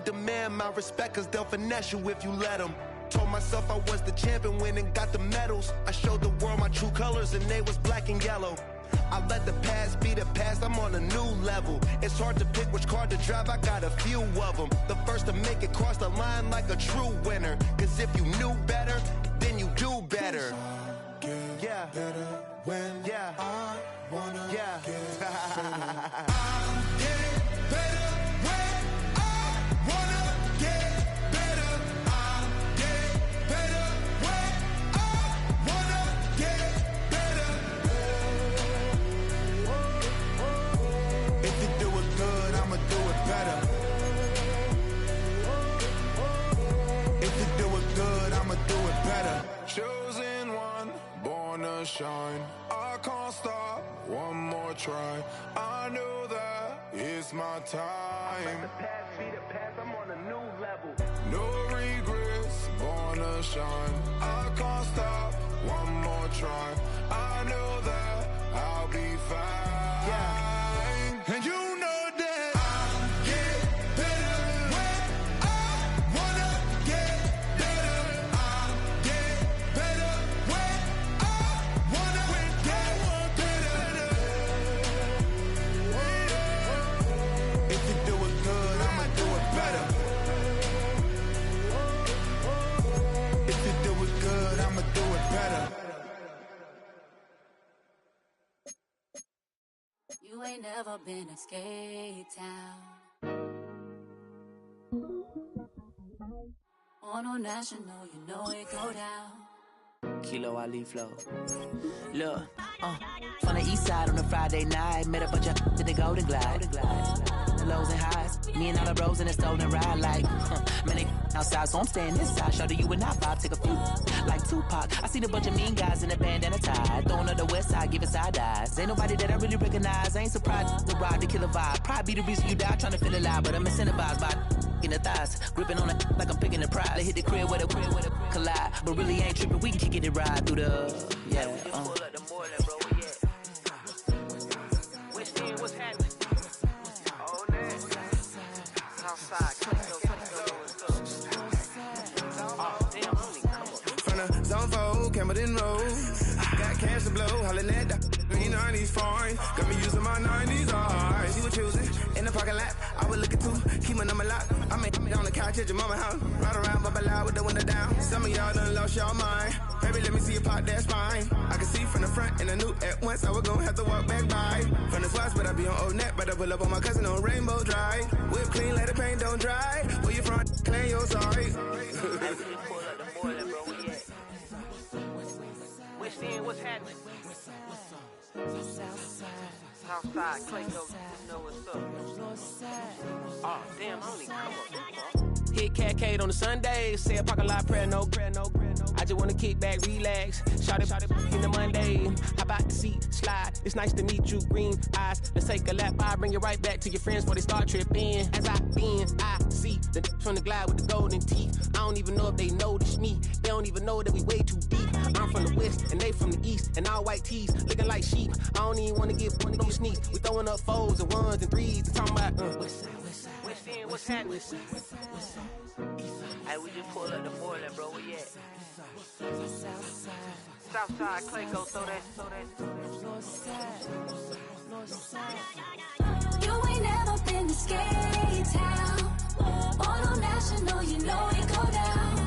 demand my respect, cause they'll finesse you if you let them. Told myself I was the champion, went and got the medals. I showed the world my true colors and they was black and yellow. I let the past be the past, I'm on a new level. It's hard to pick which car to drive, I got a few of them. The first to make it cross the line like a true winner. Cause if you knew better, then you do better. Yeah, better when I wanna get better. I'll get better when I wanna get better. I'll get better when I wanna get better. If you do it good, I'ma do it better. If you do it good, I'ma do it better. Chosen one, born to shine. I can't stop, one more try. I know that it's my time. Let the past be the past, I'm on a new level. No regrets, born to shine. I can't stop, one more try. I know that I'll be fine. Yeah. And you know that I'll get better when I wanna get better. I'll get better when I wanna get better. If you do it good, I'ma do it better. If you do it good, I'ma do it better. You ain't never been a skate town. On no national, you know it go down. Kilo Ali flow. Look, from the east side on a Friday night, met a bunch of to the Golden Glide. The lows and highs, me and all the bros in the stolen ride like, man, they outside, so I'm staying inside. Show you and I vibe, take a few, like Tupac. I seen a bunch of mean guys in a bandana tie, throwing up the west side, giving side eyes. Ain't nobody that I really recognize, I ain't surprised to ride the killer vibe. Probably be the reason you die, trying to feel alive, but I'm incentivized by in the thighs, gripping on it like I'm picking the prize. They hit the crib with a collide, but really ain't tripping. We can kick it ride through the Pull up the more than bro, yeah. What's in, what's happening? Oh, man. Southside, oh, damn, homie, come on. From the zone 4, Campbellton Road. Got cash to blow, hollering at the green 90s foreign. Got me using my 90s eyes. She was choosing in the parking lot. I was looking too, keep my number locked. I make on the couch at your mama house. Ride around, bump loud with the window down. Some of y'all done lost y'all mind. Baby, let me see you pop that spine. I can see from the front and I knew at once I was gonna have to walk back by. From the spots, but I be on Old Net. Better pull up on my cousin on Rainbow Drive. Whip clean, let the paint don't dry. Where you from? Claim your sorry. What's happening? Southside, Clayco, you know what's up. Oh, damn, homie, come on. Hit Catcade on the Sundays, say a parking lot prayer, no. I just wanna kick back, relax, shout it in the Monday. Hop out the seat, slide, it's nice to meet you, green eyes. Let's take a lap, I bring you right back to your friends before they start tripping. As I bend, I see the from the glide with the golden teeth. I don't even know if they notice me, they don't even know that we way too deep. I'm from the west and they from the east, and all white tees looking like sheep. I don't even wanna get one of those sneaks. We throwing up fours and ones and threes and talking about What's happening? Hey, we just pulled up the Moreland, bro. Where you at? Southside, Clayco, throw that. You ain't never been to skate town. On no national, you know it go down.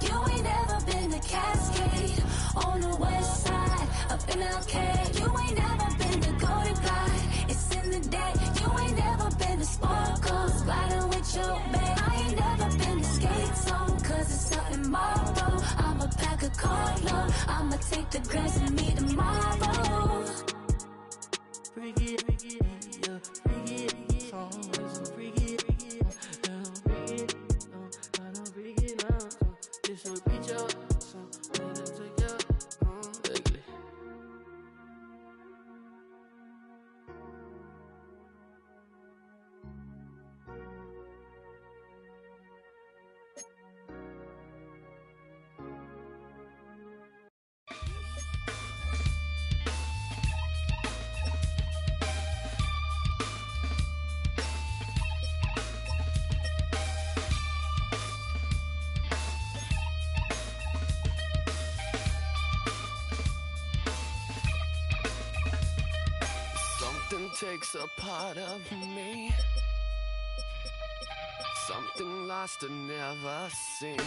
You ain't never been to Cascade. On the west side, up in Arcade. You ain't never been to Golden Glide. It's in the day. You ain't never been to Sparkles, riding with your babe. I ain't never been to Skate Zone, cause it's something tomorrow. I'ma pack a carload, I'ma take the grass and me tomorrow. Bring it, yeah, bring it, song, bring it, I don't bring it now. This will be your song, let it take your ugly. takes a part of me. Something lost and never seen.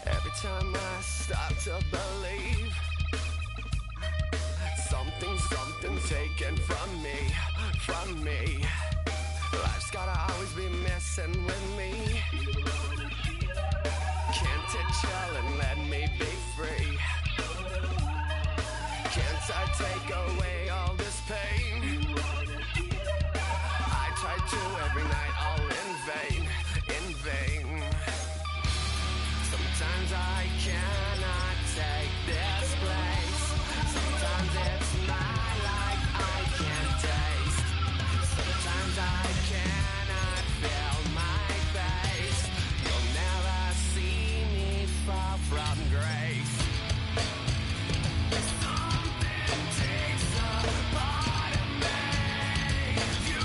Every time I start to believe, something's taken from me. Life's gotta always be messing with me. Can't it chill and let me be free? Can't I take away all this pain? I try to every night, all in vain. Sometimes I cannot take this place. Sometimes it's my life I can't taste. Sometimes I cannot feel my face. You'll never see me fall from grace. Something takes a part of me. You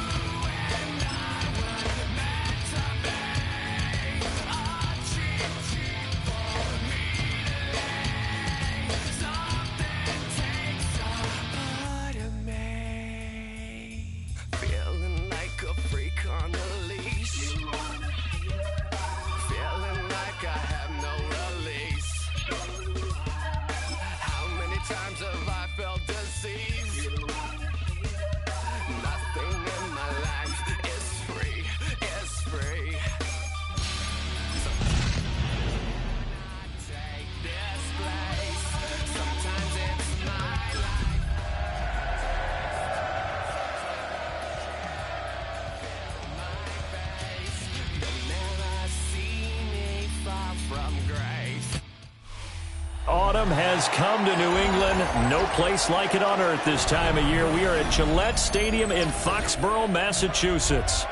and I were meant to be. A cheat for me to lay. Something takes a part of me. Feeling like a freak on a leash. Feeling like I have no release. How many times have I felt disease? Nothing in my life is free. Sometimes I take this place. Sometimes it's my life. My face. You'll never see me fall from grace. Autumn has come to New England. No place like it on earth this time of year. We are at Gillette Stadium in Foxborough, Massachusetts.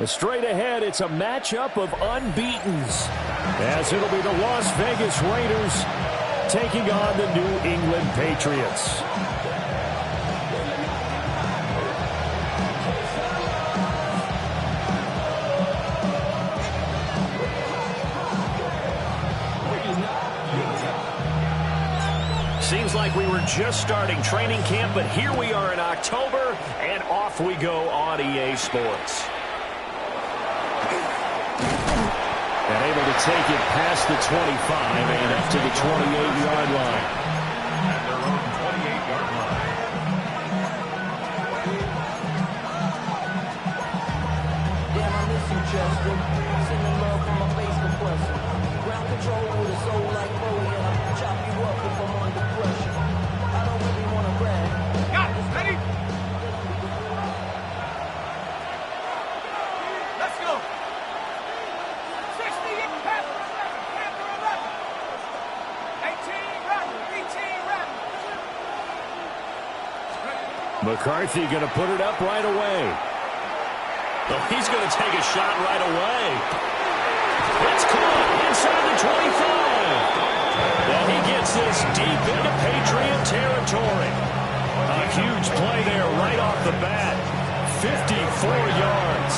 Straight ahead, it's a matchup of unbeatens, as it'll be the Las Vegas Raiders taking on the New England Patriots. Seems like we were just starting training camp, but here we are in October, and off we go on EA Sports. And able to take it past the 25 and up to the 28-yard line. At their own 28-yard line. Damn, I miss you, Chester. Sending love from my Facebook question. Ground control with a soul like Bowie, and I'll chop you up if I'm under pressure. I don't really want to brag. Got it. Ready? Let's go. 60, get Panther 11. Panther 11. 18, rapid. 18, rapid. McCarthy going to put it up right away. Oh, he's going to take a shot right away. It's caught inside the 25. And he gets this deep into Patriot territory. A huge play there right off the bat. 54 yards.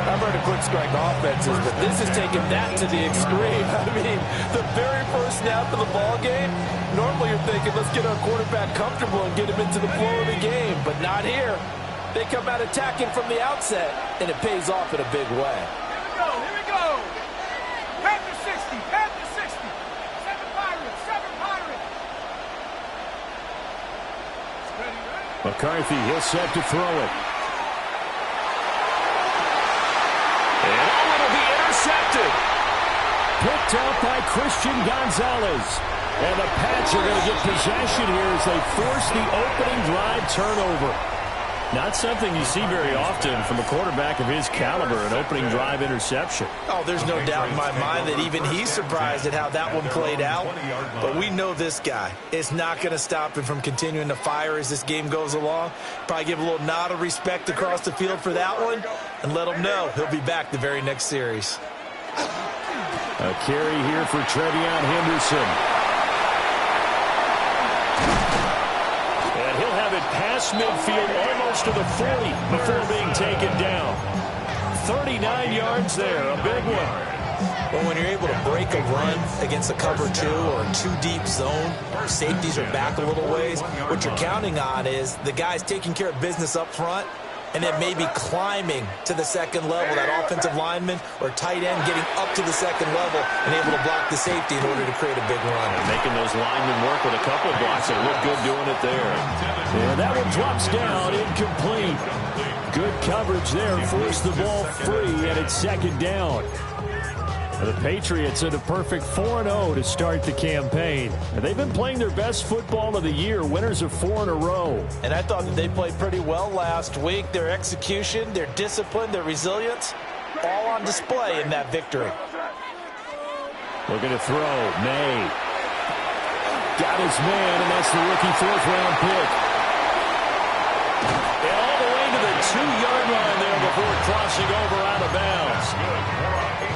I've heard of quick strike offenses, but this is taking that to the extreme. I mean, the very first snap of the ball game, normally you're thinking, let's get our quarterback comfortable and get him into the flow of the game, but not here. They come out attacking from the outset, and it pays off in a big way. Here we go. Panther 60, Panther 60. 7 Pirates, 7 Pirates. Ready, ready. McCarthy, he'll set to throw it. And it'll be intercepted. Picked up by Christian Gonzalez. And the Pats are going to get possession here as they force the opening drive turnover. Not something you see very often from a quarterback of his caliber, an opening drive interception. Oh, there's no doubt in my mind that even he's surprised at how that one played out. But we know this guy is not going to stop him from continuing to fire as this game goes along. Probably give a little nod of respect across the field for that one and let him know he'll be back the very next series. A carry here for Trevion Henderson. And he'll have it past midfield almost to the 40 before being taken down. 39 yards there, a big one. Well, when you're able to break a run against a cover 2 or a 2-deep zone, safeties are back a little ways. What you're counting on is the guys taking care of business up front and then maybe climbing to the second level, that offensive lineman or tight end getting up to the second level and able to block the safety in order to create a big run. And making those linemen work with a couple of blocks. They look good doing it there. And that one drops down, incomplete. Good coverage there, forced the ball free, and it's second down. The Patriots at a perfect 4-0 to start the campaign. And they've been playing their best football of the year, winners of 4 in a row. And I thought that they played pretty well last week. Their execution, their discipline, their resilience, all on display in that victory. Looking to throw, May. Got his man, and that's the rookie 4th-round pick. And all the way to the 2-yard line there before crossing over out of bounds.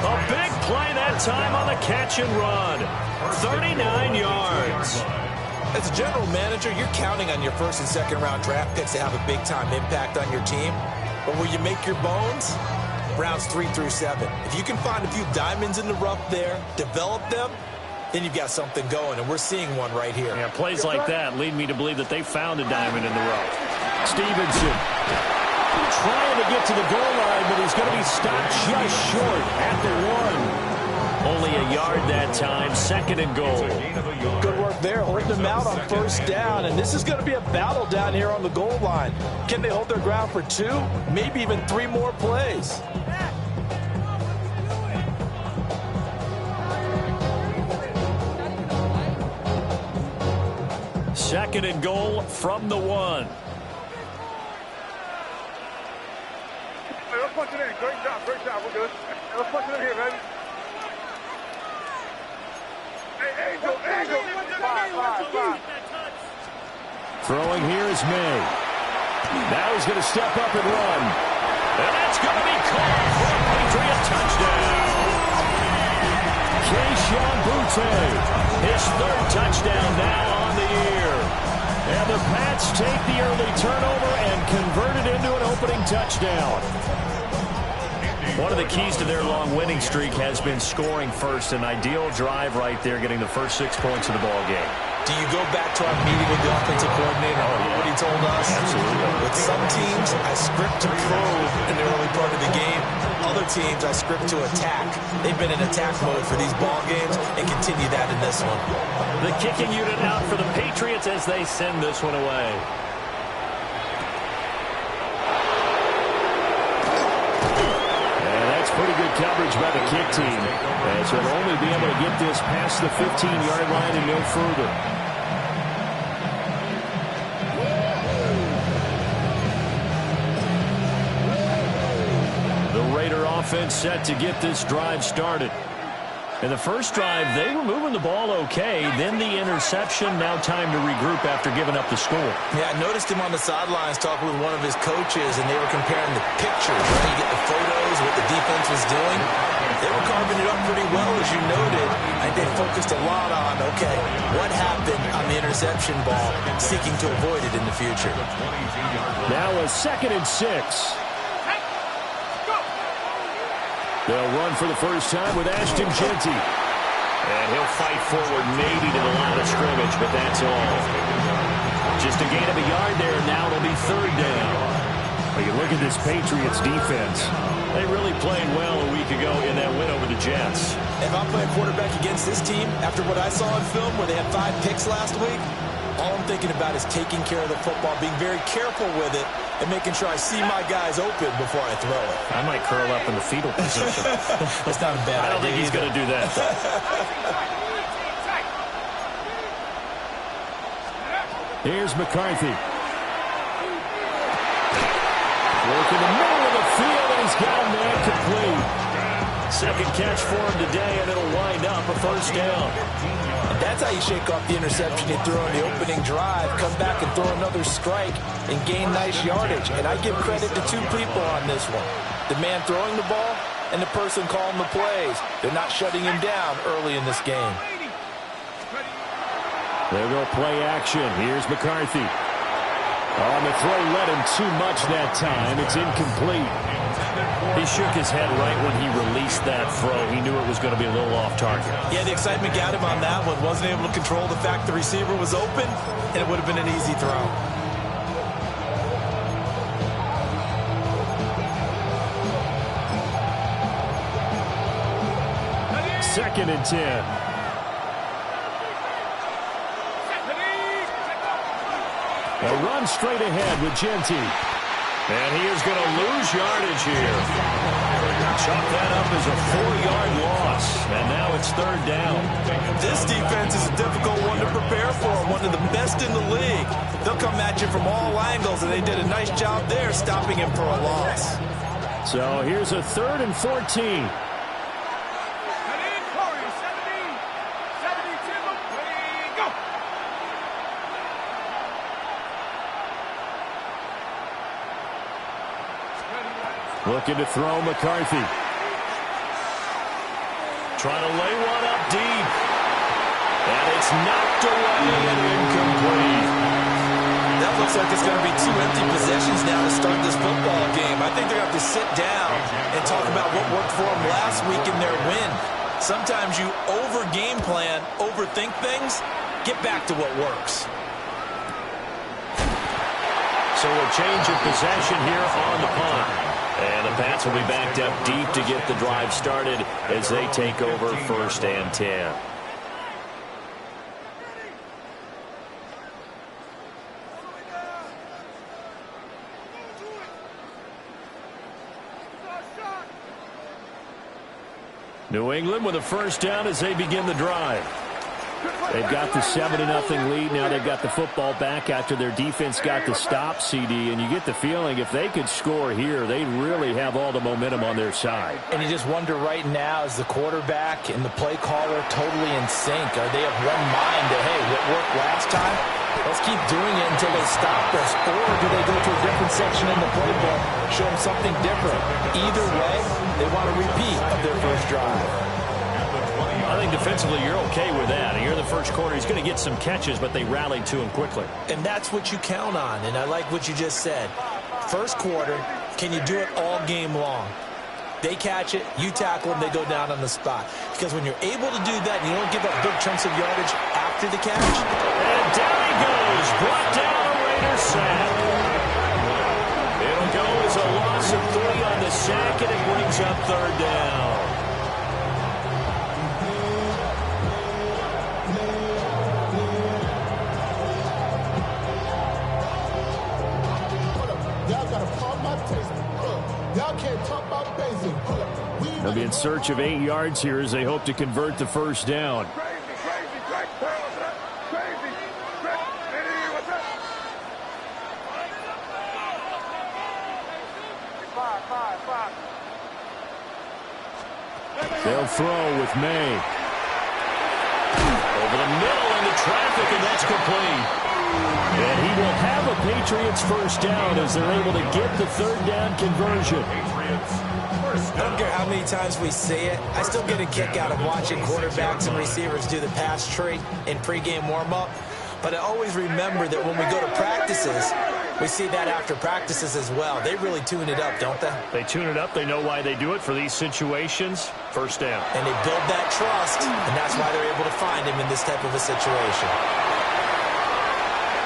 A big play that time on the catch and run. 39 yards. As a general manager, you're counting on your 1st and 2nd round draft picks to have a big-time impact on your team. But where you make your bones, rounds 3 through 7. If you can find a few diamonds in the rough there, develop them, then you've got something going, and we're seeing one right here. Yeah, plays like that lead me to believe that they found a diamond in the rough. Stevenson trying to get to the goal line, but he's going to be stopped just short at the 1. Only a yard that time, 2nd and goal. Good work there, holding them out on 1st down, and this is going to be a battle down here on the goal line. Can they hold their ground for 2, maybe even 3 more plays? Second and goal from the 1. Let's punch it in. Great job. We're good. Let's punch it in here, baby. Hey, Angel. 5. Throwing here is May. Now he's going to step up and run. And that's going to be caught for a Patriot touchdown. Keyshawn Butte, His 3rd touchdown now on the year. And the Pats take the early turnover and convert it into an opening touchdown. One of the keys to their long winning streak has been scoring first. An ideal drive right there, getting the first 6 points of the ball game. Do you go back to our meeting with the offensive coordinator and what he told us? Absolutely. With some teams, I script to probe in the early part of the game. Other teams, I script to attack. They've been in attack mode for these ball games and continue that in this one. The kicking unit out for the Patriots as they send this one away. And that's pretty good coverage by the kick team, as he'll only be able to get this past the 15-yard line and no further. The Raider offense set to get this drive started. In the first drive, they were moving the ball okay. Then the interception. Now time to regroup after giving up the score. Yeah, I noticed him on the sidelines talking with one of his coaches, and they were comparing the pictures. You get the photos, what the defense was doing. They were carving it up pretty well, as you noted. And they focused a lot on, okay, what happened on the interception ball, seeking to avoid it in the future. Now a 2nd and 6. They'll run for the first time with Ashton Jeanty. And he'll fight forward maybe to the line of scrimmage, but that's all. Just a gain of a yard there, and now it'll be 3rd down. Well, you look at this Patriots defense. They really played well a week ago in that win over the Jets. If I'm playing quarterback against this team, after what I saw in film where they had 5 picks last week, all I'm thinking about is taking care of the football, being very careful with it, and making sure I see my guys open before I throw it. I might curl up in the fetal position. That's not a bad idea. I don't think he's going to do that, though. Here's McCarthy. Work in the middle of the field, and he's got a man complete. 2nd catch for him today, and it'll wind up a 1st down. And that's how you shake off the interception he threw on the opening drive, come back and throw another strike and gain nice yardage. And I give credit to 2 people on this one. The man throwing the ball and the person calling the plays. They're not shutting him down early in this game. There go play action. Here's McCarthy. On the throw, led him too much that time. It's incomplete. He shook his head right when he released that throw. He knew it was going to be a little off target. Yeah, the excitement got him on that one. Wasn't able to control the fact the receiver was open, and it would have been an easy throw. Second and 10. A run straight ahead with Genty. And he is going to lose yardage here. Chalk that up as a 4-yard loss. And now it's third down. This defense is a difficult one to prepare for. One of the best in the league. They'll come at you from all angles, and they did a nice job there stopping him for a loss. So here's a 3rd and 14. Looking to throw McCarthy. Trying to lay one up deep. And it's knocked away and incomplete. That looks like it's going to be 2 empty possessions now to start this football game. I think they're going to have to sit down and talk about what worked for them last week in their win. Sometimes you over-game plan, overthink things. Get back to what works. So a change of possession here on the punt. And the Pats will be backed up deep to get the drive started as they take over 1st and 10. New England with a first down as they begin the drive. They've got the 7-0 lead. Now they've got the football back after their defense got the stop, CD. And you get the feeling if they could score here, they'd really have all the momentum on their side. And you just wonder right now, is the quarterback and the play caller totally in sync? Are they of one mind that, hey, what worked last time? Let's keep doing it until they stop us. Or do they go to a different section in the playbook, show them something different? Either way, they want a repeat of their first drive. I think defensively you're okay with that. Here in the first quarter, he's going to get some catches, but they rallied to him quickly. And that's what you count on, and I like what you just said. First quarter, can you do it all game long? They catch it, you tackle them, they go down on the spot. Because when you're able to do that and you don't give up big chunks of yardage after the catch. And down he goes, brought down a Raider sack. It'll go as a loss of 3 on the sack, and it brings up third down. They'll be in search of 8 yards here as they hope to convert the first down. They'll throw with May. Over the middle into traffic, and that's complete. And he will have a Patriots first down as they're able to get the third down conversion. I don't care how many times we say it, I still get a kick out of watching quarterbacks and receivers do the pass tree in pregame warm-up. But I always remember that when we go to practices, we see that after practices as well. They really tune it up, don't they? They tune it up. They know why they do it for these situations. First down. And they build that trust, and that's why they're able to find him in this type of a situation.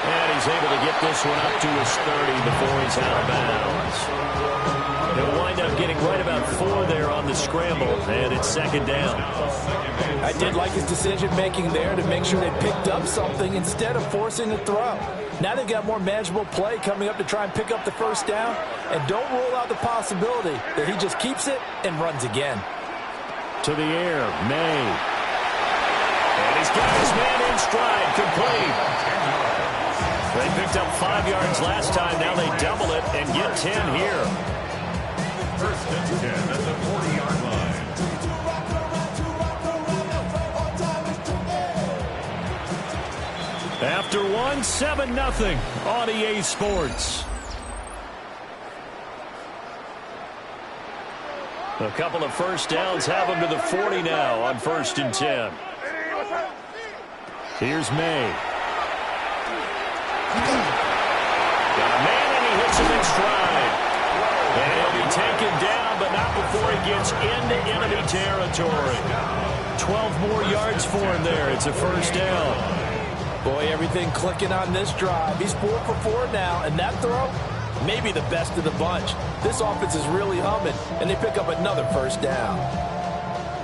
And he's able to get this one up to his 30 before he's out of bounds. He'll wind up getting right about 4 there on the scramble, and it's second down. I did like his decision-making there to make sure they picked up something instead of forcing a throw. Now they've got more manageable play coming up to try and pick up the first down, and don't rule out the possibility that he just keeps it and runs again. To the air, May. And he's got his man in stride, complete. They picked up 5 yards last time. Now they double it and get 10 here. First and 10 at the 40-yard line. After one, 7-0 on EA Sports. A couple of first downs have them to the 40 now on 1st and 10. Here's May. Got a man and he hits him in stride. And he'll be taken down down, but not before he gets into enemy territory. 12 more yards for him there. It's a first down. Boy, everything clicking on this drive. He's 4 for 4 now, and that throw, maybe the best of the bunch. This offense is really humming, and they pick up another first down.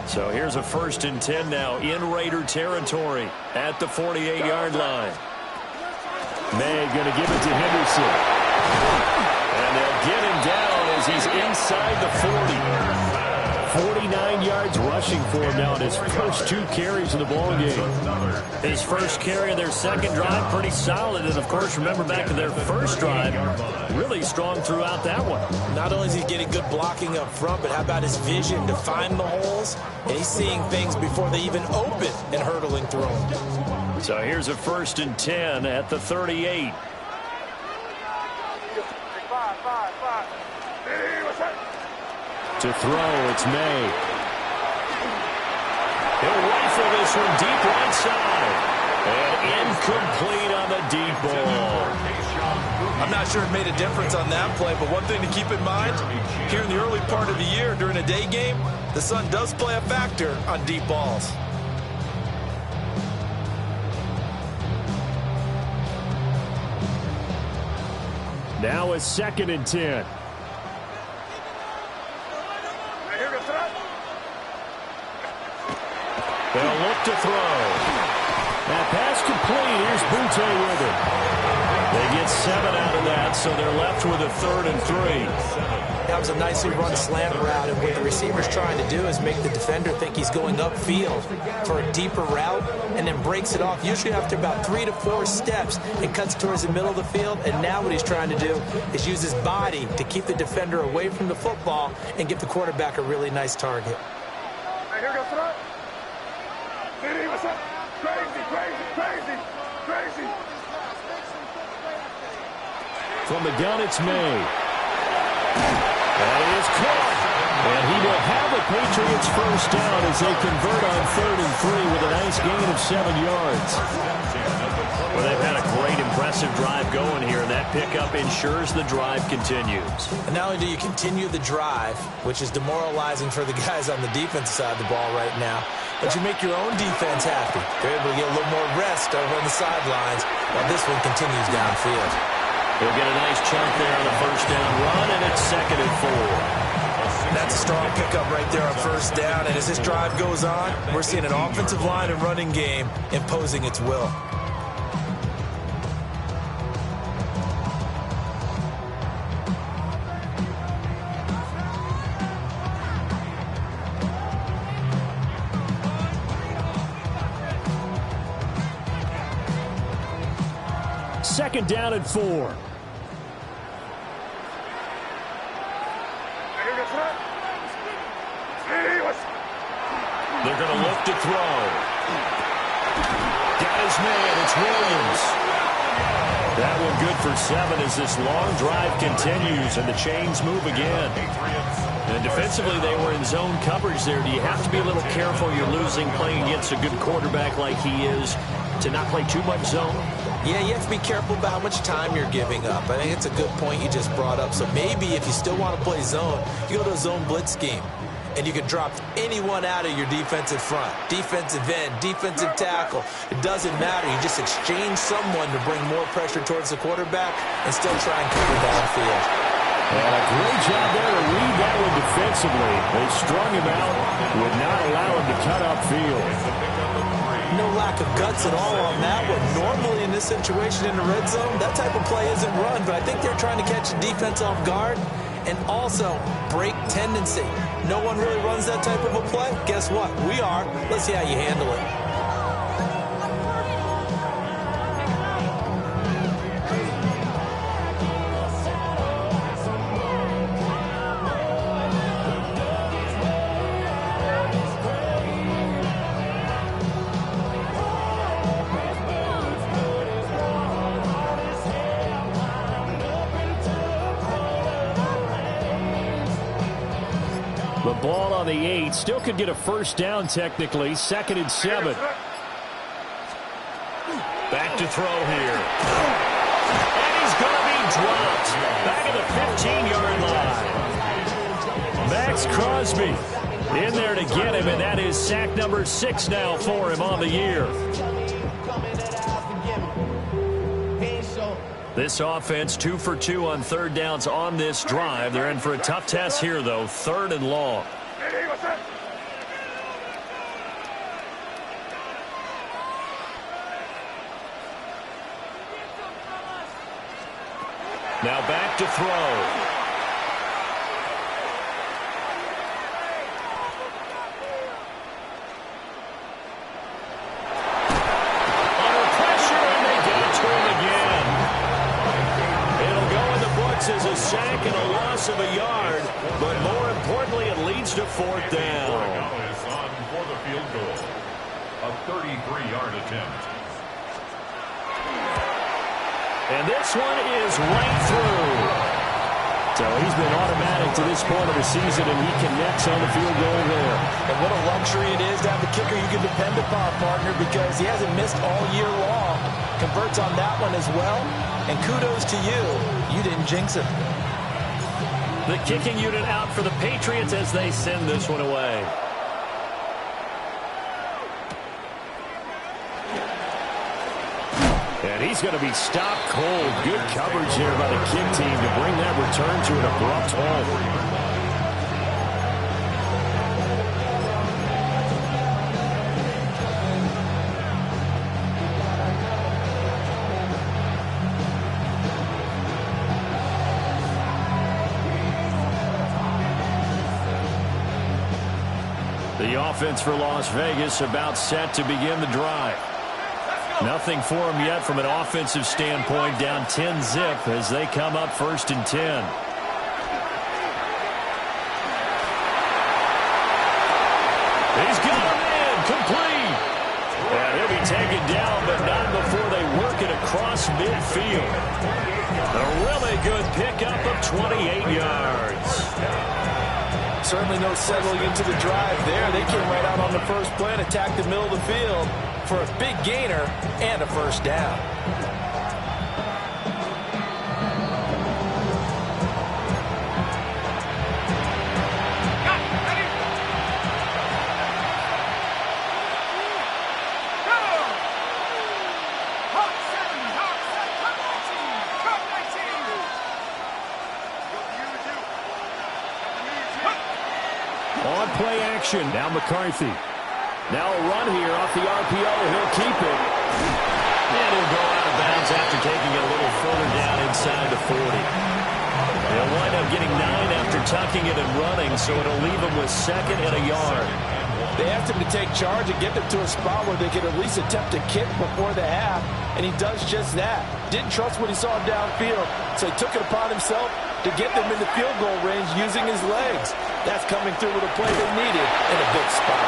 So here's a 1st and 10 now in Raider territory at the 48-yard line. May going to give it to Henderson. And they'll get him down as he's inside the 40. 49 yards rushing for him now in his first 2 carries of the ball game. His first carry of their second drive, pretty solid. And, of course, remember back to their first drive, really strong throughout that one. Not only is he getting good blocking up front, but how about his vision to find the holes? And he's seeing things before they even open and hurdling through them. So here's a 1st and 10 at the 38. To throw, it's May. He'll rifle this one deep right side. And incomplete on the deep ball. I'm not sure it made a difference on that play, but one thing to keep in mind, here in the early part of the year during a day game, the sun does play a factor on deep balls. Now a 2nd and 10. They'll look to throw. That pass complete. Here's Butte with it. They get 7 out of that, so they're left with a 3rd and 3. That was a nicely run slant route, and what the receiver's trying to do is make the defender think he's going upfield for a deeper route, and then breaks it off, usually after about 3 to 4 steps, and cuts towards the middle of the field. And now what he's trying to do is use his body to keep the defender away from the football and give the quarterback a really nice target. Here goes throw. City, what's up? Crazy, crazy, crazy, crazy. From the gun, it's May. That is caught. And he will have the Patriots first down as they convert on 3rd and 3 with a nice gain of 7 yards. Well, they've had a great, impressive drive going here, and that pickup ensures the drive continues. And not only do you continue the drive, which is demoralizing for the guys on the defensive side of the ball right now, but you make your own defense happy. They're able to get a little more rest over on the sidelines while this one continues downfield. They'll get a nice chunk there on the first down run, and it's 2nd and 4. That's a strong pickup right there on first down, and as this drive goes on, we're seeing an offensive line and running game imposing its will. Second down and 4. They're going to look to throw. Got his man. It's Williams. That one good for 7 as this long drive continues and the chains move again. And defensively, they were in zone coverage there. Do you have to be a little careful? You're losing playing against a good quarterback like he is to not play too much zone? Yeah, you have to be careful about how much time you're giving up. I think it's a good point you just brought up. So maybe if you still want to play zone, you go to a zone blitz scheme. And you can drop anyone out of your defensive front. Defensive end, defensive tackle. It doesn't matter. You just exchange someone to bring more pressure towards the quarterback and still try and cover downfield. And a great job there to read that one defensively. They strung him out, would not allow him to cut upfield. No lack of guts at all on that one. Normally in this situation in the red zone, that type of play isn't run, but I think they're trying to catch the defense off guard and also break tendency. No one really runs that type of a play. Guess what? We are. Let's see how you handle it. The ball on the 8. Still could get a first down technically. 2nd and 7. Back to throw here. And he's going to be dropped. Back at the 15-yard line. Max Crosby in there to get him, and that is sack number 6 now for him on the year. This offense 2 for 2 on third downs on this drive. They're in for a tough test here, though. 3rd and long. Now back to throw. As a sack and a loss of a yard, but more importantly, it leads to 4th down. Is on for the field goal. A 33-yard attempt. And this one is right through. So he's been automatic to this point of the season, and he connects on the field goal there. And what a luxury it is to have a kicker you can depend upon, partner, because he hasn't missed all year long. Converts on that one as well. And kudos to you. You didn't jinx him. The kicking unit out for the Patriots as they send this one away. And he's going to be stopped cold. Good coverage here by the kick team to bring that return to an abrupt halt. The offense for Las Vegas about set to begin the drive. Nothing for them yet from an offensive standpoint, down 10-zip as they come up 1st and 10. He's got him in, complete. And he'll be taken down, but not before they work it across midfield. A really good pickup of 28 yards. Certainly no settling into the drive there. They came right out on the first play and attacked the middle of the field for a big gainer and a 1st down. On play action, now McCarthy. Now a run here off the RPO. He'll keep it. And he'll go out of bounds after taking it a little further down inside the 40. They'll wind up getting 9 after tucking it and running, so it'll leave them with 2nd and a yard. They asked him to take charge and get them to a spot where they could at least attempt a kick before the half, and he does just that. Didn't trust what he saw downfield, so he took it upon himself to get them in the field goal range using his legs. That's coming through with a play they needed in a big spot.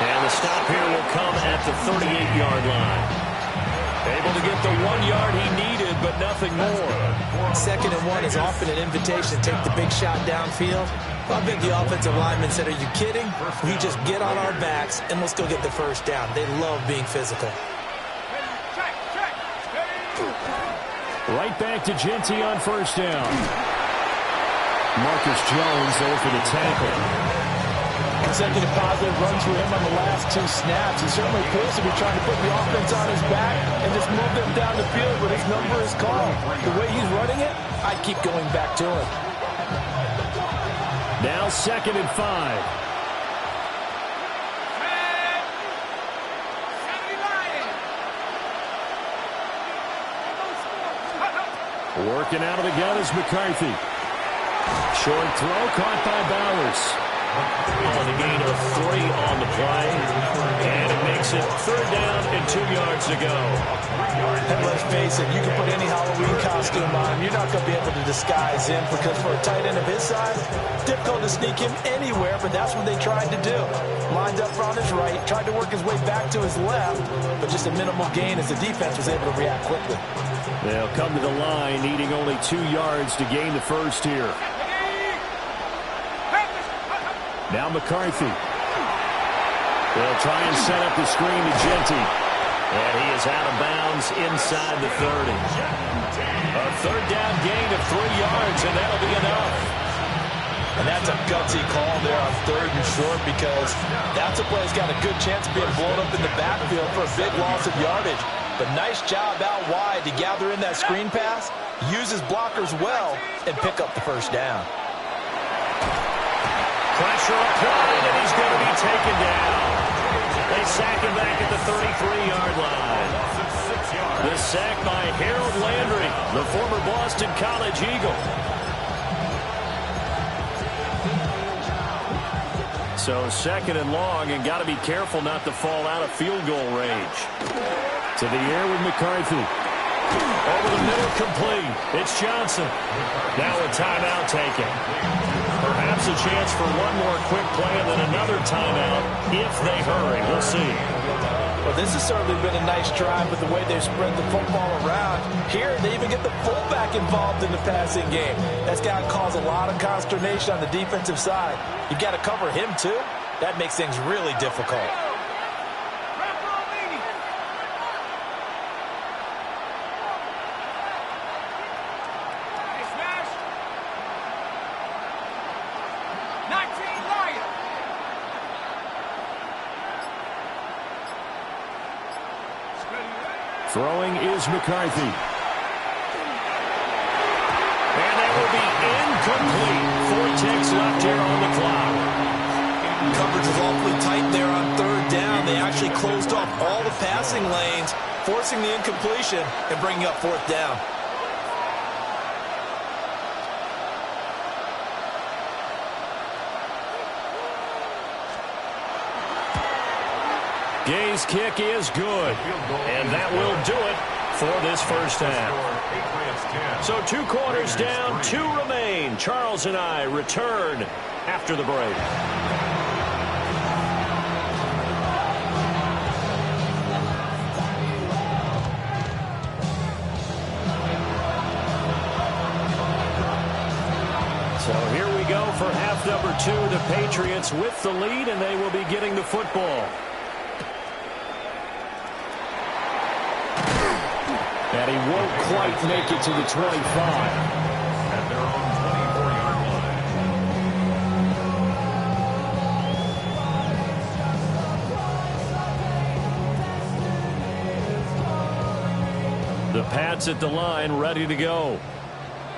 And the stop here will come at the 38-yard line. Able to get the 1 yard he needed, but nothing more. 2nd and 1 is often an invitation to take the big shot downfield. I bet the offensive lineman said, "Are you kidding? We just get on our backs and let's go get the 1st down." They love being physical. Right back to Genty on 1st down. Marcus Jones there for the tackle. Consecutive positive runs for him on the last 2 snaps. He certainly appears to be trying to put the offense on his back and just move them down the field, but his number is called. The way he's running it, I keep going back to him. Now 2nd and 5. Working out of the gun is McCarthy. Short throw caught by Bowers. On a gain of 3 on the play. And it makes it 3rd down and 2 yards to go. And let's face it, you can put any Halloween costume on. You're not going to be able to disguise him because for a tight end of his size, difficult to sneak him anywhere, but that's what they tried to do. Lined up on his right, tried to work his way back to his left, but just a minimal gain as the defense was able to react quickly. They'll come to the line, needing only 2 yards to gain the 1st here. Now McCarthy. They'll try and set up the screen to Genty. And he is out of bounds inside the 30. A 3rd down gain of 3 yards, and that'll be enough. And that's a gutsy call there on 3rd and short, because that's a play that's got a good chance of being blown up in the backfield for a big loss of yardage. But nice job out wide to gather in that screen pass, use his blockers well, and pick up the first down. Pressure applied, and he's going to be taken down. They sack him back at the 33-yard line. The sack by Harold Landry, the former Boston College Eagle. So 2nd and long, and got to be careful not to fall out of field goal range. To the air with McCarthy. Over the middle, complete. It's Johnson. Now a timeout taken. Perhaps a chance for one more quick play and then another timeout if they hurry. We'll see. Well, this has certainly been a nice drive with the way they've spread the football around. Here, they even get the fullback involved in the passing game. That's got to cause a lot of consternation on the defensive side. You've got to cover him, too. That makes things really difficult. Throwing is McCarthy. And that will be incomplete. 4 ticks left here on the clock. Coverage was awfully tight there on 3rd down. They actually closed off all the passing lanes, forcing the incompletion and bringing up 4th down. Gay's kick is good, and that will do it for this first half. So 2 quarters down, 2 remain. Charles and I return after the break. So here we go for half number 2. The Patriots with the lead, and they will be getting the football. And he won't quite make it to the 25. At their own 24-yard line. The Pats at the line, ready to go.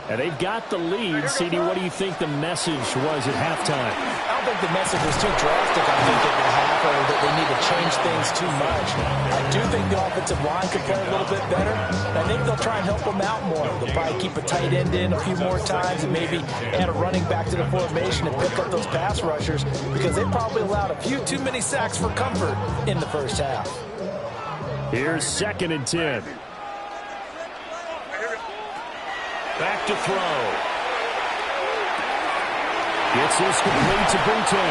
And they've got the lead. CD, what do you think the message was at halftime? I don't think the message was too drastic, I think, at the half, or that they need to change things too much. I do think the offensive line could play a little bit better. I think they'll try and help them out more. They'll probably keep a tight end in a few more times and maybe add a running back to the formation and pick up those pass rushers, because they probably allowed a few too many sacks for comfort in the first half. Here's 2nd and 10. Back to throw. Gets this complete to Bunte.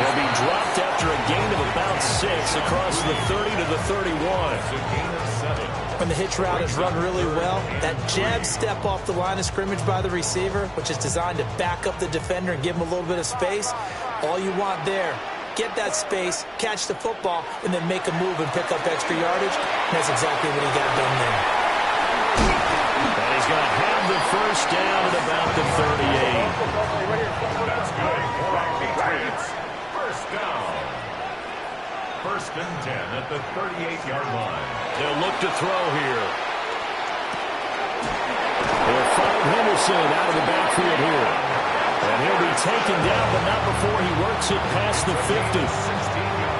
He'll be dropped after a gain of about 6 across the 30 to the 31. When the hitch route is run really well, that jab step off the line of scrimmage by the receiver, which is designed to back up the defender and give him a little bit of space, all you want there, get that space, catch the football, and then make a move and pick up extra yardage. And that's exactly what he got done there. And he's going to have the first down at about the 38. That's good. Patriots. First down. 1st and 10 at the 38-yard line. They'll look to throw here. They'll find Henderson out of the backfield here. And he'll be taken down, but not before he works it past the 50.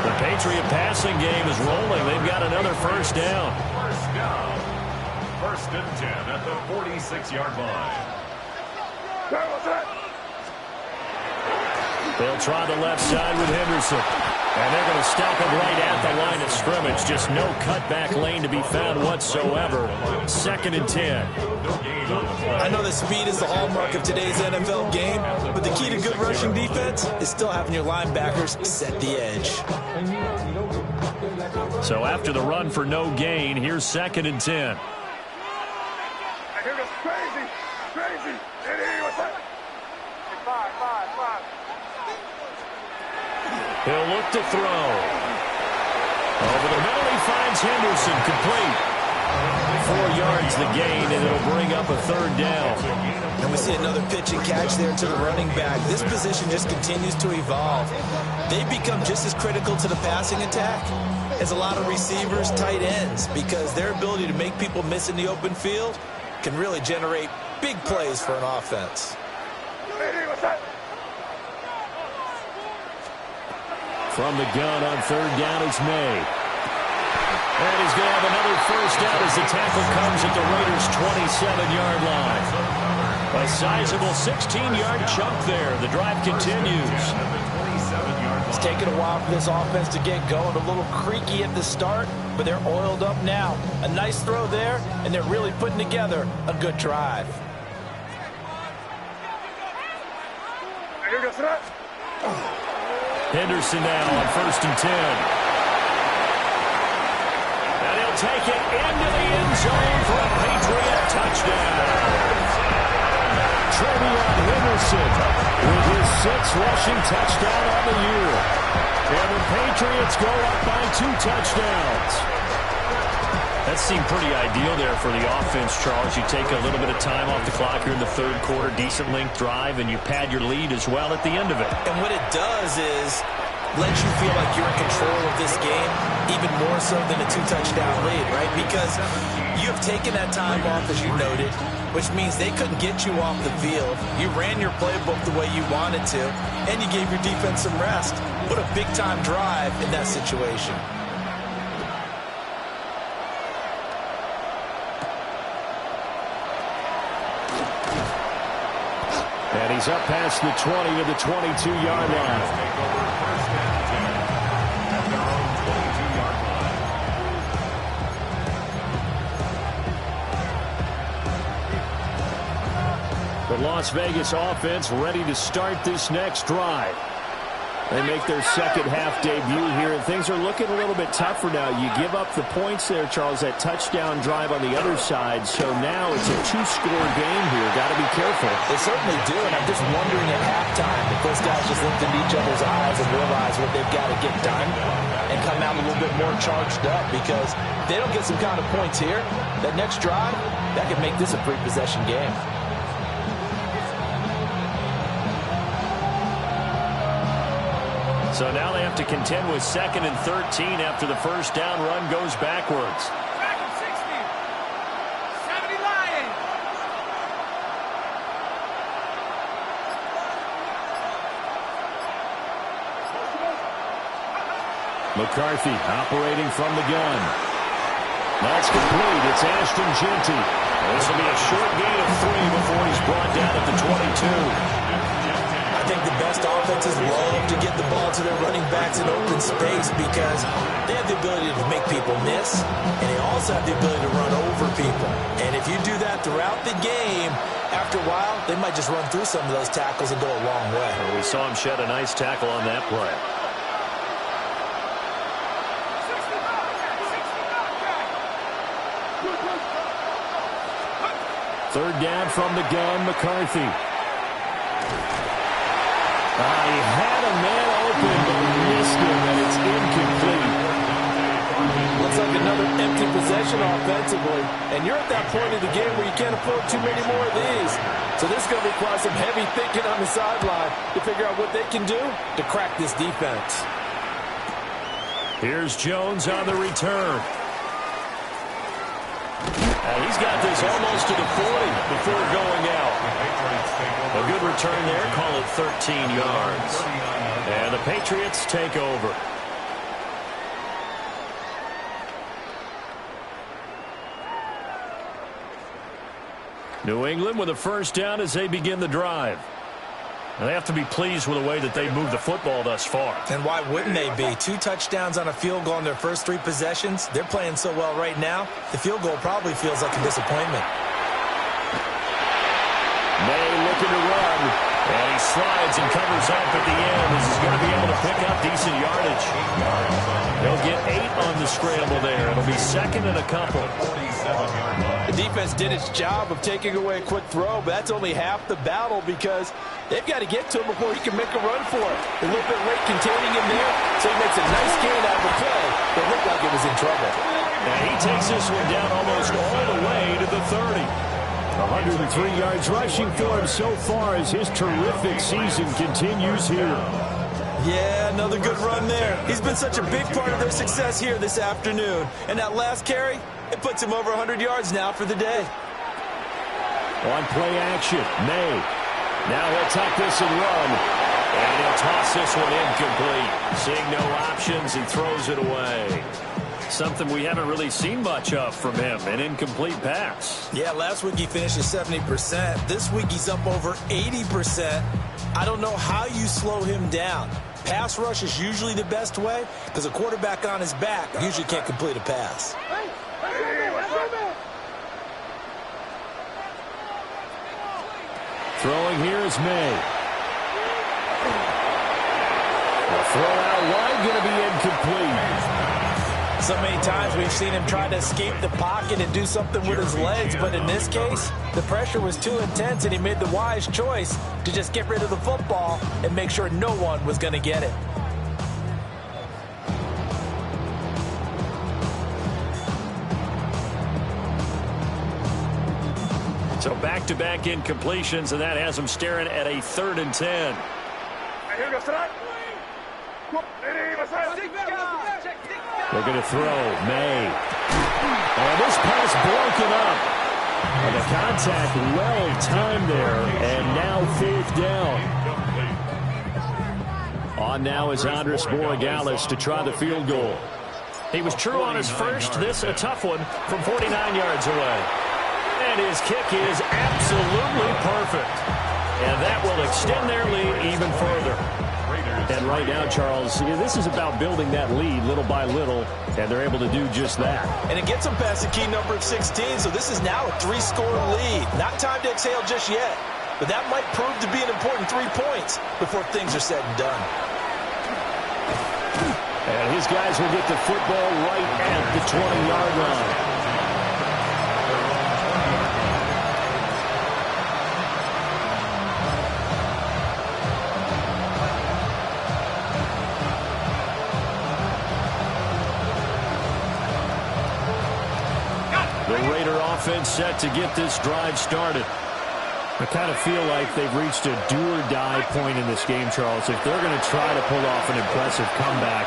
The Patriot passing game is rolling. They've got another first down. First down. 1st and 10 at the 46-yard line. They'll try the left side with Henderson. And they're going to stop him right at the line of scrimmage. Just no cutback lane to be found whatsoever. 2nd and 10. I know that speed is the hallmark of today's NFL game, but the key to good rushing defense is still having your linebackers set the edge. So after the run for no gain, here's 2nd and 10. Crazy. He'll look to throw. Over the middle, he finds Henderson, complete. 4 yards the gain, and it'll bring up a 3rd down. And we see another pitch and catch there to the running back. This position just continues to evolve. They become just as critical to the passing attack as a lot of receivers, tight ends, because their ability to make people miss in the open field can really generate big plays for an offense. From the gun on 3rd down, it's May. And he's going to have another 1st down as the tackle comes at the Raiders' 27-yard line. A sizable 16-yard chunk there. The drive continues. It's taken a while for this offense to get going. A little creaky at the start, but they're oiled up now. A nice throw there, and they're really putting together a good drive. Henderson now on 1st and 10. And he'll take it into the end zone for a Patriot touchdown. Trevion Henderson with his 6th rushing touchdown on the year. And the Patriots go up by 2 touchdowns. That seemed pretty ideal there for the offense, Charles. You take a little bit of time off the clock here in the 3rd quarter, decent length drive, and you pad your lead as well at the end of it. And what it does is let you feel like you're in control of this game, even more so than a 2-touchdown lead, right? Because you have taken that time off, as you noted, which means they couldn't get you off the field. You ran your playbook the way you wanted to, and you gave your defense some rest. What a big-time drive in that situation. And he's up past the 20 to the 22-yard line. The Las Vegas offense ready to start this next drive. They make their 2nd half debut here, and things are looking a little bit tougher now. You give up the points there, Charles, that touchdown drive on the other side, so now it's a 2-score game here. Got to be careful. They certainly do, and I'm just wondering at halftime if those guys just looked into each other's eyes and realize what they've got to get done and come out a little bit more charged up, because if they don't get some kind of points here, that next drive, that could make this a 3-possession game. So now they have to contend with 2nd and 13 after the 1st down run goes backwards. 70 Lions. McCarthy operating from the gun. That's complete. It's Ashton Jeanty. This will be a short gain of 3 before he's brought down at the 22. I think the best offenses love to get the ball to their running backs in open space because they have the ability to make people miss, and they also have the ability to run over people. And if you do that throughout the game, after a while, they might just run through some of those tackles and go a long way. Well, we saw him shed a nice tackle on that play. Third down from the gun, McCarthy. He had a man open, but missed him, and it's incomplete. Looks like another empty possession offensively. And you're at that point of the game where you can't afford too many more of these. So this is going to require some heavy thinking on the sideline to figure out what they can do to crack this defense. Here's Jones on the return. And he's got this almost to the 40 before going out. A good return there. Call it 13 yards. And the Patriots take over. New England with a first down as they begin the drive. And they have to be pleased with the way that they've moved the football thus far. And why wouldn't they be? 2 touchdowns on a field goal in their first 3 possessions. They're playing so well right now, the field goal probably feels like a disappointment. May looking to run. And he slides and covers up at the end as he's going to be able to pick up decent yardage. They'll get 8 on the scramble there. It'll be 2nd and a couple. The defense did its job of taking away a quick throw, but that's only half the battle because they've got to get to him before he can make a run for it. A little bit late containing him there, so he makes a nice gain out of the play it looked like it was in trouble. And he takes this one down almost all the way to the 30. 103 yards rushing for him so far as his terrific season continues here. Yeah, another good run there. He's been such a big part of their success here this afternoon. And that last carry, it puts him over 100 yards now for the day. On play action, May. Now he'll tuck this and run. And he'll toss this one incomplete. Seeing no options, he throws it away. Something we haven't really seen much of from him, an incomplete pass. Yeah, last week he finished at 70%. This week he's up over 80%. I don't know how you slow him down. Pass rush is usually the best way because a quarterback on his back usually can't complete a pass. Throwing here is May. The throw out wide going to be incomplete. So many times we've seen him try to escape the pocket and do something with his legs, but in this case, the pressure was too intense and he made the wise choice to just get rid of the football and make sure no one was going to get it. So back-to-back incompletions, and that has him staring at a 3rd and 10. They're going to throw. May. And this pass broken up. And the contact well-timed there. And now 4th down. On now is Andres Borregales to try the field goal. He was true on his first. This a tough one from 49 yards away. And his kick is absolutely perfect. And that will extend their lead even further. And right now, Charles, this is about building that lead little by little, and they're able to do just that. And it gets them past the key number of 16, so this is now a 3-score lead. Not time to exhale just yet, but that might prove to be an important 3 points before things are said and done. And his guys will get the football right at the 20-yard line. The Raider offense set to get this drive started. I kind of feel like they've reached a do-or-die point in this game, Charles. If they're going to try to pull off an impressive comeback,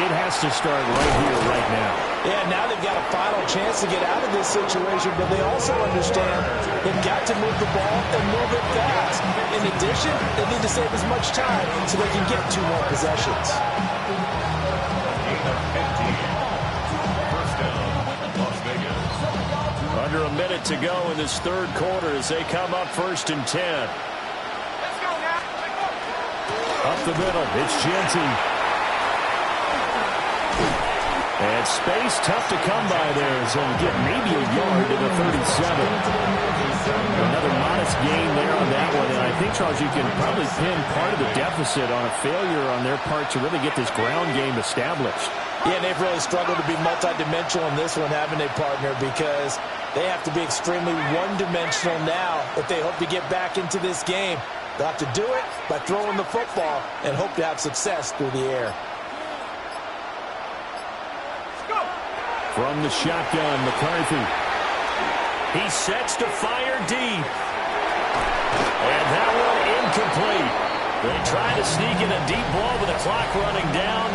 it has to start right here, right now. Yeah, now they've got a final chance to get out of this situation, but they also understand they've got to move the ball and move it fast. In addition, they need to save as much time so they can get 2 more possessions. Under a minute to go in this 3rd quarter as they come up 1st and 10. Up the middle, it's Genty. And space tough to come by there, so get maybe a yard to the 37. Another modest gain there on that one, and I think, Charles, you can probably pin part of the deficit on a failure on their part to really get this ground game established. Yeah, and they've really struggled to be multidimensional in this one, haven't they, partner? Because they have to be extremely one-dimensional now if they hope to get back into this game. They'll have to do it by throwing the football and hope to have success through the air. From the shotgun, McCarthy. He sets to fire deep. And that one incomplete. They try to sneak in a deep ball with the clock running down,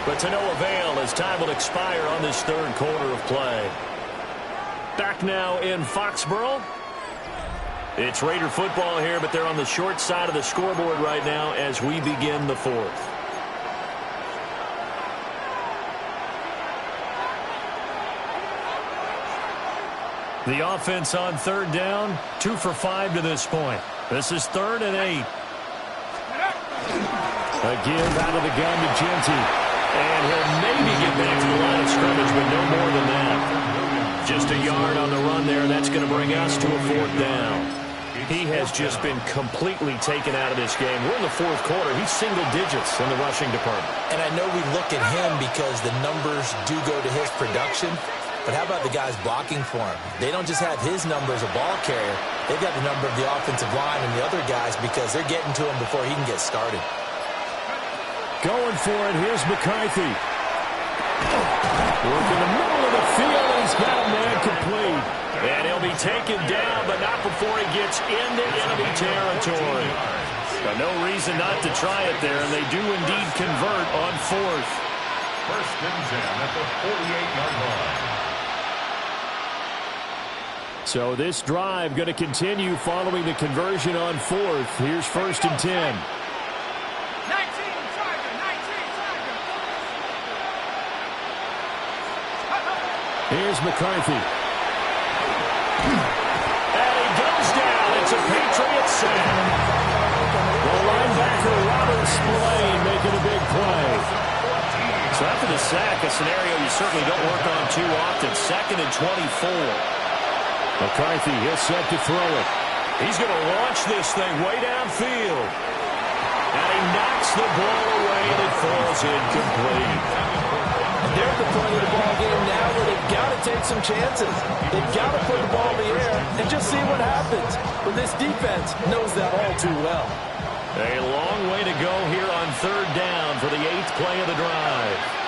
but to no avail as time will expire on this 3rd quarter of play. Back now in Foxborough. It's Raider football here, but they're on the short side of the scoreboard right now as we begin the 4th. The offense on 3rd down, 2 for 5 to this point. This is 3rd and 8. A give out of the gun to Genty. And he'll maybe get back to the line of scrimmage, but no more than that. Just a yard on the run there. That's going to bring us to a 4th down. He has just been completely taken out of this game. We're in the 4th quarter. He's single digits in the rushing department. And I know we look at him because the numbers do go to his production. But how about the guys blocking for him? They don't just have his number as a ball carrier. They've got the number of the offensive line and the other guys because they're getting to him before he can get started. Going for it. Here's McCarthy. Look in the middle of the field, and he's got a man complete. And he'll be taken down, but not before he gets into enemy territory. So no reason not to try it there, and they do indeed convert on fourth. First and 10 at the 48-yard line. So this drive going to continue following the conversion on fourth. Here's first and 10. 19, Tiger, 19, Tiger. Here's McCarthy. And he goes down. It's a Patriot sack. The linebacker Robert Spillane making a big play. So after the sack, a scenario you certainly don't work on too often. Second and 24. McCarthy, he'll set to throw it. He's going to launch this thing way downfield. And he knocks the ball away, and it falls incomplete. They're at the point of the ball game now where they've got to take some chances. They've got to put the ball in the air and just see what happens. But this defense knows that all too well. A long way to go here on third down for the 8th play of the drive.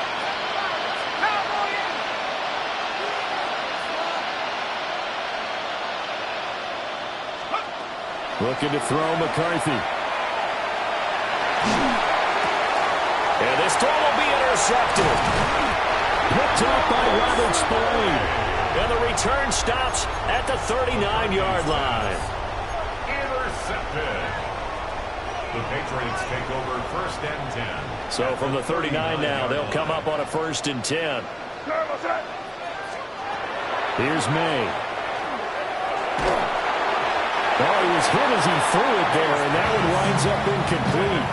Looking to throw McCarthy. And this throw will be intercepted. Picked up by Robert Spillane. And the return stops at the 39-yard line. Intercepted. The Patriots take over first and 10. So from the 39 now, they'll come up on a first and 10. Here's May. Oh, he was hit as he threw it there, and that one winds up incomplete.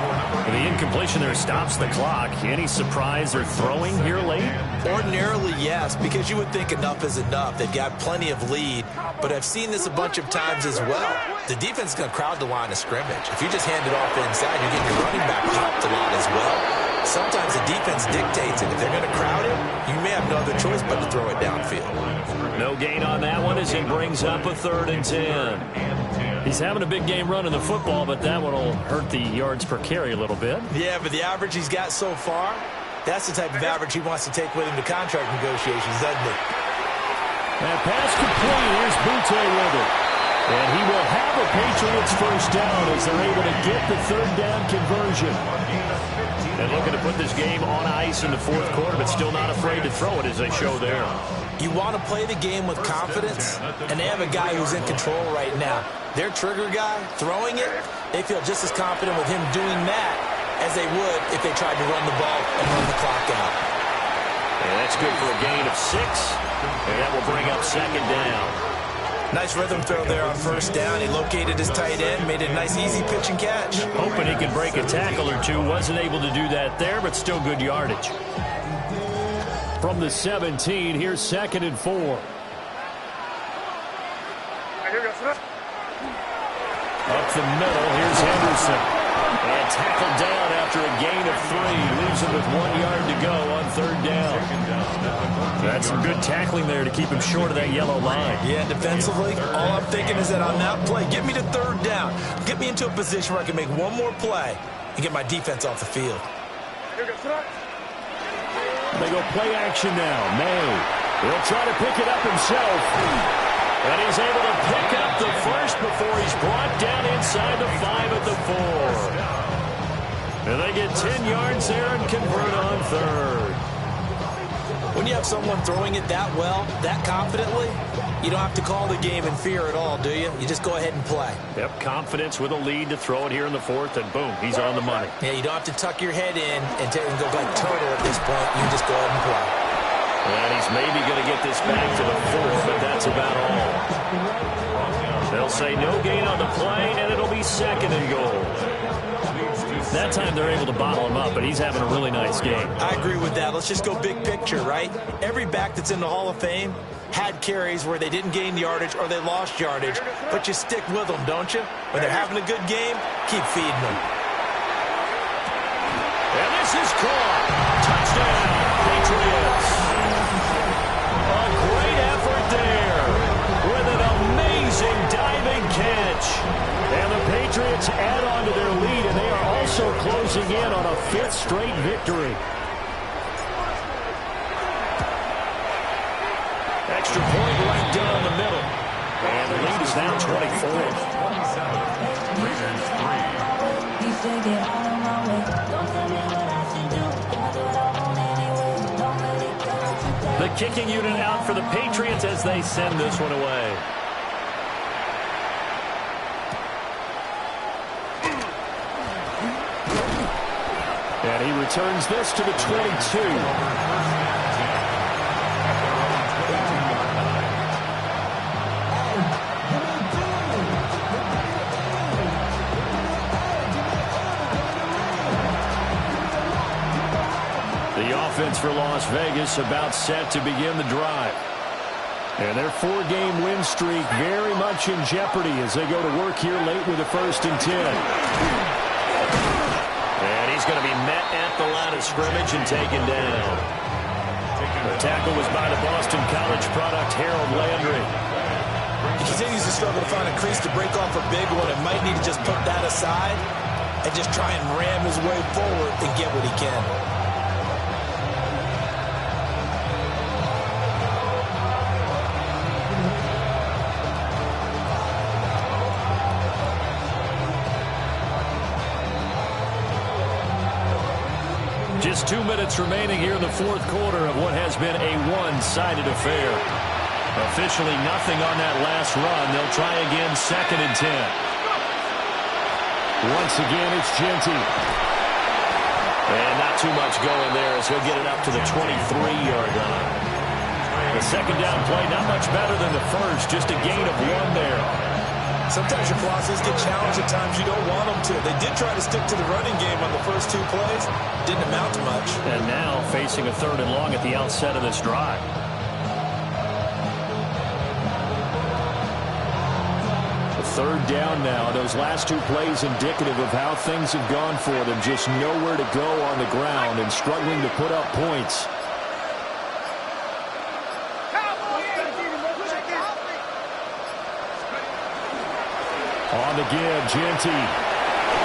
And the incompletion there stops the clock. Any surprise they're throwing here late? Ordinarily, yes, because you would think enough is enough. They've got plenty of lead, but I've seen this a bunch of times as well. The defense is going to crowd the line of scrimmage. If you just hand it off inside, you're getting your running back popped a lot as well. Sometimes the defense dictates it. If they're going to crowd it, you may have no other choice but to throw it downfield. No gain on that one as it brings up a third and 10. He's having a big game running the football, but that one will hurt the yards per carry a little bit. Yeah, but the average he's got so far, that's the type of average he wants to take with him to contract negotiations, doesn't he? That pass complete. Here's Butte with it. And he will have a Patriots first down as they're able to get the third down conversion. And looking to put this game on ice in the fourth quarter, but still not afraid to throw it as they show there. You want to play the game with confidence, and they have a guy who's in control right now. Their trigger guy, throwing it, they feel just as confident with him doing that as they would if they tried to run the ball and run the clock out. And that's good for a gain of 6, and that will bring up second down. Nice rhythm throw there on first down. He located his tight end, made it a nice easy pitch and catch. Hoping he could break a tackle or two. Wasn't able to do that there, but still good yardage. From the 17, here's second and 4. Up the middle, here's Henderson. And tackled down after a gain of 3. Leaves him with 1 yard to go on third down. That's some good tackling there to keep him short of that yellow line. Yeah, defensively, all I'm thinking is that on that play, get me to third down. Get me into a position where I can make one more play and get my defense off the field. They go play action now. May. He'll try to pick it up himself. And he's able to pick up the first before he's brought down inside the 5 at the 4. And they get 10 yards there and convert on third. When you have someone throwing it that well, that confidently, you don't have to call the game in fear at all, do you? You just go ahead and play. Yep, confidence with a lead to throw it here in the fourth, and boom, he's on the money. Yeah, you don't have to tuck your head in and go like turtle at this point. You just go ahead and play. And he's maybe going to get this back to the 4, but that's about all. They'll say no gain on the play, and it'll be second and goal. That time they're able to bottle him up, but he's having a really nice game. I agree with that. Let's just go big picture, right? Every back that's in the Hall of Fame had carries where they didn't gain yardage or they lost yardage, but you stick with them, don't you? When they're having a good game, keep feeding them. And this is caught. Touchdown, Patriots. A great effort there with an amazing diving catch. And the Patriots add on to their lead, and they are also closing in on a 5th straight victory. extra point right down the middle. And the lead is now 24. 27. Raiders 3. The kicking unit out for the Patriots as they send this one away. And he returns this to the 22. Offense for Las Vegas about set to begin the drive. And their 4-game win streak very much in jeopardy as they go to work here late with a 1st and 10. And he's going to be met at the line of scrimmage and taken down. The tackle was by the Boston College product, Harold Landry. He continues to struggle to find a crease to break off a big one and might need to just put that aside and just try and ram his way forward and get what he can. Just 2 minutes remaining here in the 4th quarter of what has been a one-sided affair. Officially nothing on that last run. They'll try again 2nd and 10. Once again, it's Genty. And not too much going there as he'll get it up to the 23-yard line. The second down play, not much better than the first. Just a gain of 1 there. Sometimes your process get challenged at times you don't want them to. They did try to stick to the running game on the first 2 plays. Didn't amount to much. And now facing a 3rd and long at the outset of this drive. The 3rd down now. Those last 2 plays indicative of how things have gone for them. Just nowhere to go on the ground and struggling to put up points. On the give, Genty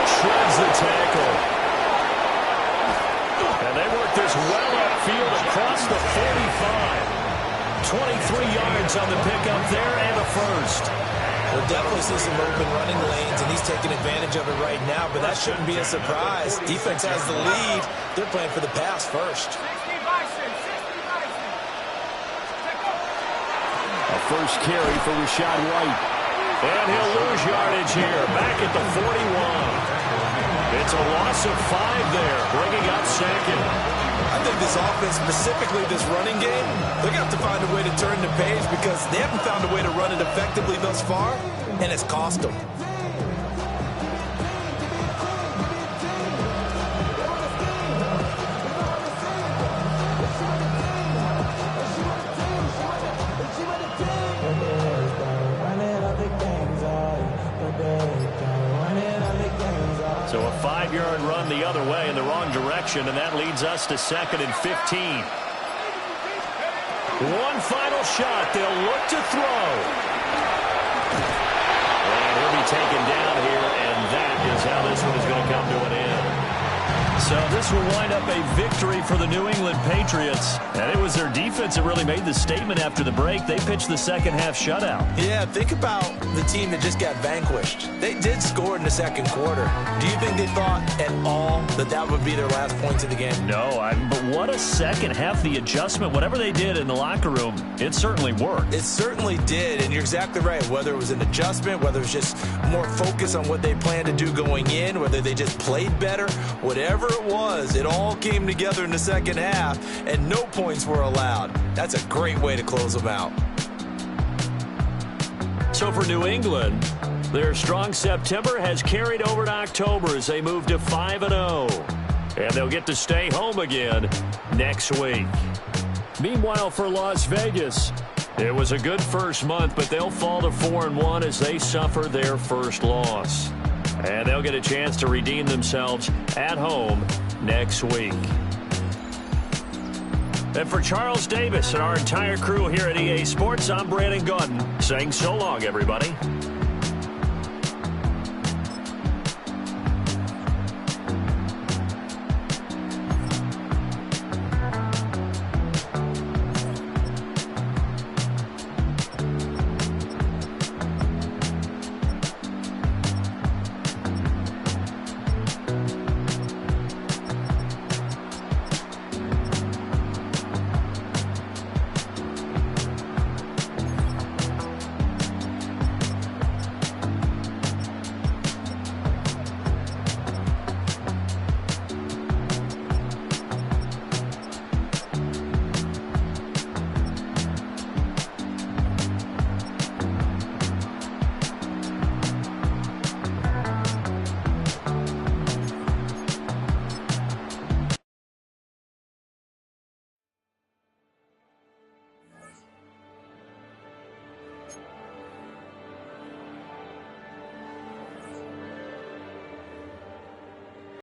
shreds the tackle. And they work this well upfield across the 45. 23 yards on the pickup there and a first. We'll definitely see some open running lanes, and he's taking advantage of it right now, but that shouldn't be a surprise. Defense has the lead. They're playing for the pass first. A first carry for Rashad White. And he'll lose yardage here, back at the 41. It's a loss of 5 there, bringing up 2nd. I think this offense, specifically this running game, they're going to have to find a way to turn the page because they haven't found a way to run it effectively thus far, and it's cost them. So a 5-yard run the other way in the wrong direction, and that leads us to 2nd and 15. One final shot. They'll look to throw. And he'll be taken down here, and that is how this one is going to come to an end. So this will wind up a victory for the New England Patriots. And it was their defense that really made the statement after the break. They pitched the second half shutout. Yeah, think about the team that just got vanquished. They did score in the 2nd quarter. Do you think they thought at all that that would be their last points of the game? No, but what a second half. The adjustment, whatever they did in the locker room, it certainly worked. It certainly did, and you're exactly right. Whether it was an adjustment, whether it was just more focus on what they planned to do going in, whether they just played better, whatever it was, it all came together in the second half, and no points were allowed. That's a great way to close them out. So for New England, their strong September has carried over to October as they move to 5-0. And they'll get to stay home again next week. Meanwhile, for Las Vegas, it was a good first month, but they'll fall to 4-1 as they suffer their first loss. And they'll get a chance to redeem themselves at home next week. And for Charles Davis and our entire crew here at EA Sports, I'm Brandon Gaudin saying so long, everybody.